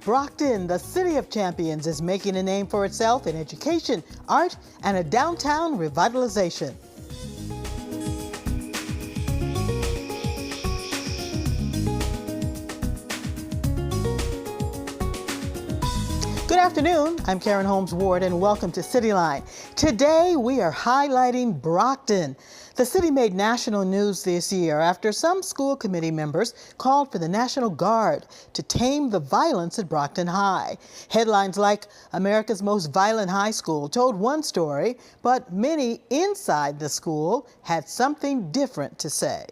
Brockton, the city of champions, is making a name for itself in education, art, and a downtown revitalization. Good afternoon, I'm Karen Holmes Ward and welcome to Cityline. Today we are highlighting Brockton. The city made national news this year after some school committee members called for the National Guard to tame the violence at Brockton High. Headlines like America's Most Violent High School told one story, but many inside the school had something different to say.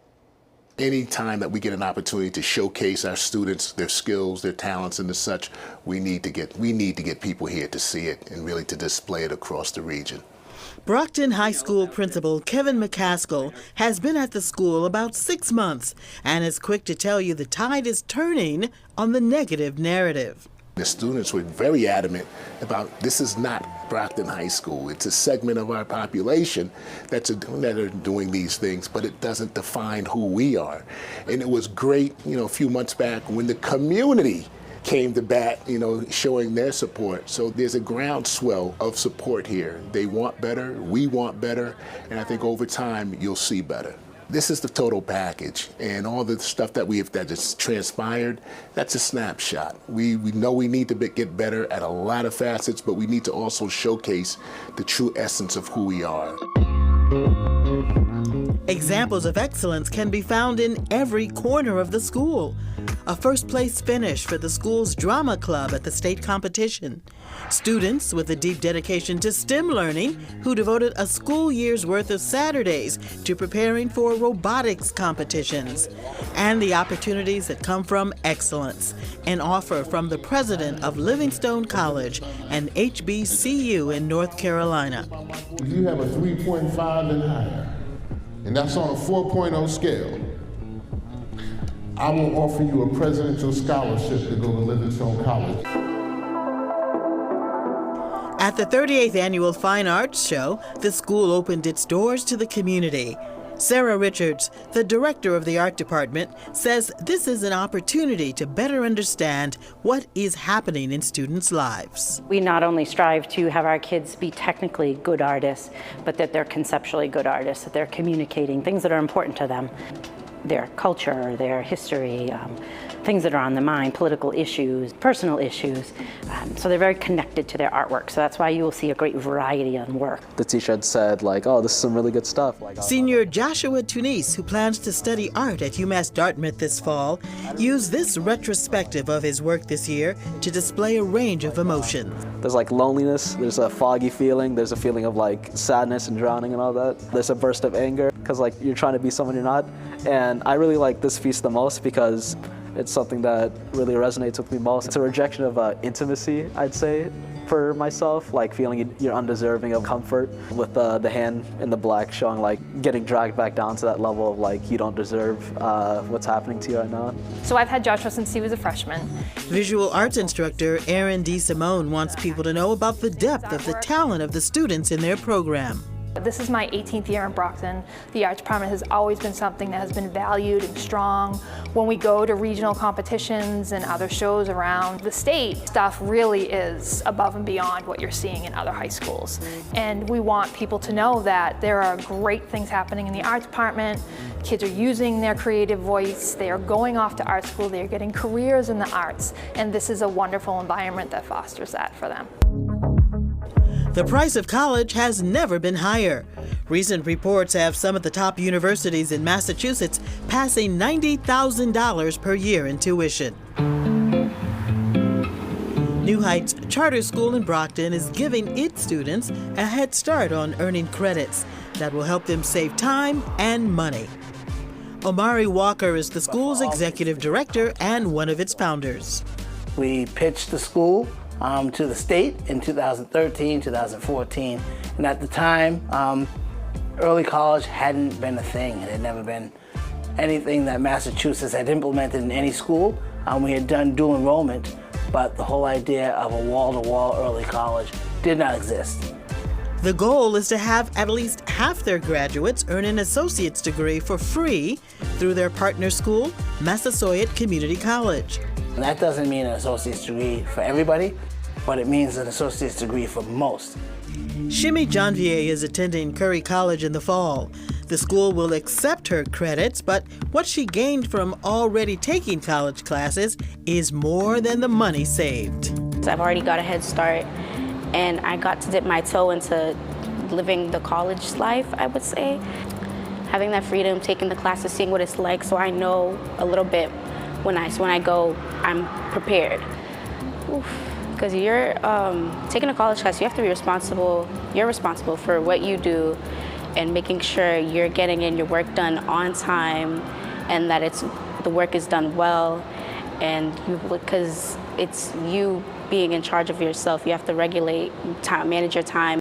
Anytime that we get an opportunity to showcase our students, their skills, their talents, and the such, we need to get people here to see it and really to display it across the region. Brockton High School principal Kevin McCaskill has been at the school about 6 months and is quick to tell you the tide is turning on the negative narrative. The students were very adamant about this is not Brockton High School. It's a segment of our population that are doing these things, but it doesn't define who we are. And it was great, a few months back when the community came to bat, showing their support. So there's a groundswell of support here. They want better, we want better, and I think over time you'll see better. This is the total package, and all the stuff that has transpired, that's a snapshot. We know we need to get better at a lot of facets, but we need to also showcase the true essence of who we are. Examples of excellence can be found in every corner of the school. A first-place finish for the school's drama club at the state competition. Students with a deep dedication to STEM learning who devoted a school year's worth of Saturdays to preparing for robotics competitions. And the opportunities that come from excellence. An offer from the president of Livingstone College and HBCU in North Carolina. If you have a 3.5 and higher, and that's on a 4.0 scale, I will offer you a presidential scholarship to go to Livingstone College. At the 38th Annual Fine Arts Show, the school opened its doors to the community. Sarah Richards, the director of the art department, says this is an opportunity to better understand what is happening in students' lives. We not only strive to have our kids be technically good artists, but that they're conceptually good artists, that they're communicating things that are important to them. Their culture, their history, things that are on the mind, political issues, personal issues. So they're very connected to their artwork. So that's why you will see a great variety of work. The teacher had said, oh, this is some really good stuff. Senior Joshua Tunis, who plans to study art at UMass Dartmouth this fall, used this retrospective of his work this year to display a range of emotions. There's loneliness, there's a foggy feeling, there's a feeling of sadness and drowning and all that. There's a burst of anger because you're trying to be someone you're not. And I really like this piece the most because it's something that really resonates with me most. It's a rejection of intimacy, I'd say, for myself, feeling you're undeserving of comfort, with the hand in the black showing getting dragged back down to that level of you don't deserve what's happening to you right now. So I've had Joshua since he was a freshman. Visual arts instructor Erin D. Simone wants people to know about the depth of the talent of the students in their program. This is my 18th year in Brockton. The arts department has always been something that has been valued and strong. When we go to regional competitions and other shows around the state, stuff really is above and beyond what you're seeing in other high schools. And we want people to know that there are great things happening in the arts department. Kids are using their creative voice. They are going off to art school. They are getting careers in the arts. And this is a wonderful environment that fosters that for them. The price of college has never been higher. Recent reports have some of the top universities in Massachusetts passing $90,000 per year in tuition. New Heights Charter School in Brockton is giving its students a head start on earning credits that will help them save time and money. Omari Walker is the school's executive director and one of its founders. We pitched the school to the state in 2013, 2014, and at the time, early college hadn't been a thing. It had never been anything that Massachusetts had implemented in any school. We had done dual enrollment, but the whole idea of a wall-to-wall early college did not exist. The goal is to have at least half their graduates earn an associate's degree for free through their partner school, Massasoit Community College. And that doesn't mean an associate's degree for everybody, but it means an associate's degree for most. Shimmy Janvier is attending Curry College in the fall. The school will accept her credits, but what she gained from already taking college classes is more than the money saved. I've already got a head start, and I got to dip my toe into living the college life, I would say. Having that freedom, taking the classes, seeing what it's like, so I know a little bit when I go, I'm prepared. Because you're taking a college class, you have to be responsible. You're responsible for what you do and making sure you're getting in your work done on time and that the work is done well. And because it's you being in charge of yourself, you have to regulate time, manage your time.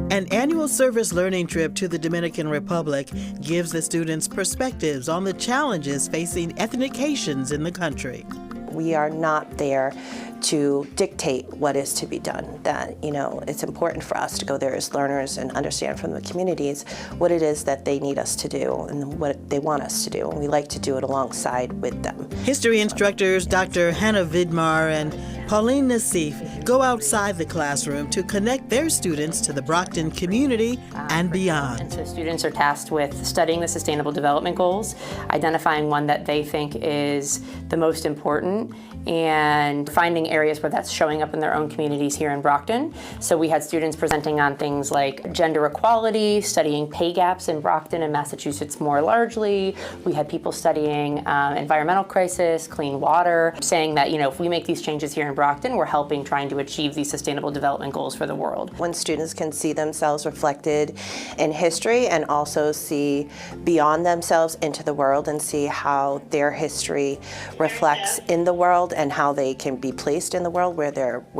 An annual service learning trip to the Dominican Republic gives the students perspectives on the challenges facing ethnic Haitians in the country. We are not there to dictate what is to be done. That, it's important for us to go there as learners and understand from the communities what it is that they need us to do and what they want us to do. And we like to do it alongside with them. History instructors Dr. Hannah Vidmar and Pauline Nassif go outside the classroom to connect their students to the Brockton community and beyond. And so students are tasked with studying the Sustainable Development Goals, identifying one that they think is the most important, and finding areas where that's showing up in their own communities here in Brockton. So we had students presenting on things like gender equality, studying pay gaps in Brockton and Massachusetts more largely. We had people studying environmental crisis, clean water, saying that, if we make these changes here in Brockton, we're helping trying to achieve these Sustainable Development Goals for the world. When students can see themselves reflected in history and also see beyond themselves into the world and see how their history reflects in the world and how they can be placed in the world, where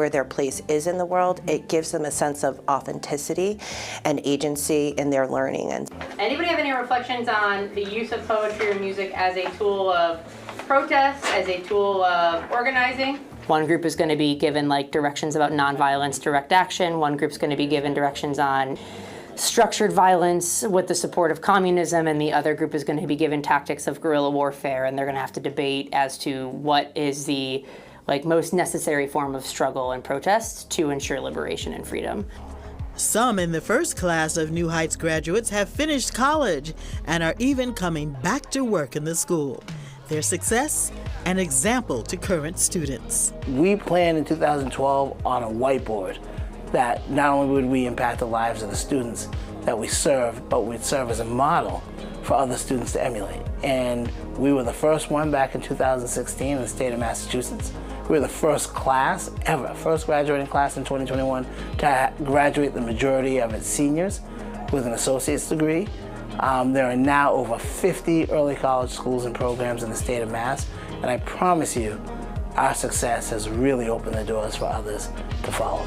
their place is in the world, it gives them a sense of authenticity and agency in their learning. And anybody have any reflections on the use of poetry or music as a tool of protest, as a tool of organizing? One group is going to be given directions about nonviolence, direct action. One group's going to be given directions on structured violence with the support of communism, and the other group is going to be given tactics of guerrilla warfare, and they're going to have to debate as to what is the most necessary form of struggle and protest to ensure liberation and freedom. Some in the first class of New Heights graduates have finished college and are even coming back to work in the school. Their success, an example to current students. We planned in 2012 on a whiteboard that not only would we impact the lives of the students that we serve, but we'd serve as a model for other students to emulate. And we were the first one back in 2016 in the state of Massachusetts. We were the first class ever, first graduating class in 2021 to graduate the majority of its seniors with an associate's degree. There are now over 50 early college schools and programs in the state of Mass, and I promise you, our success has really opened the doors for others to follow.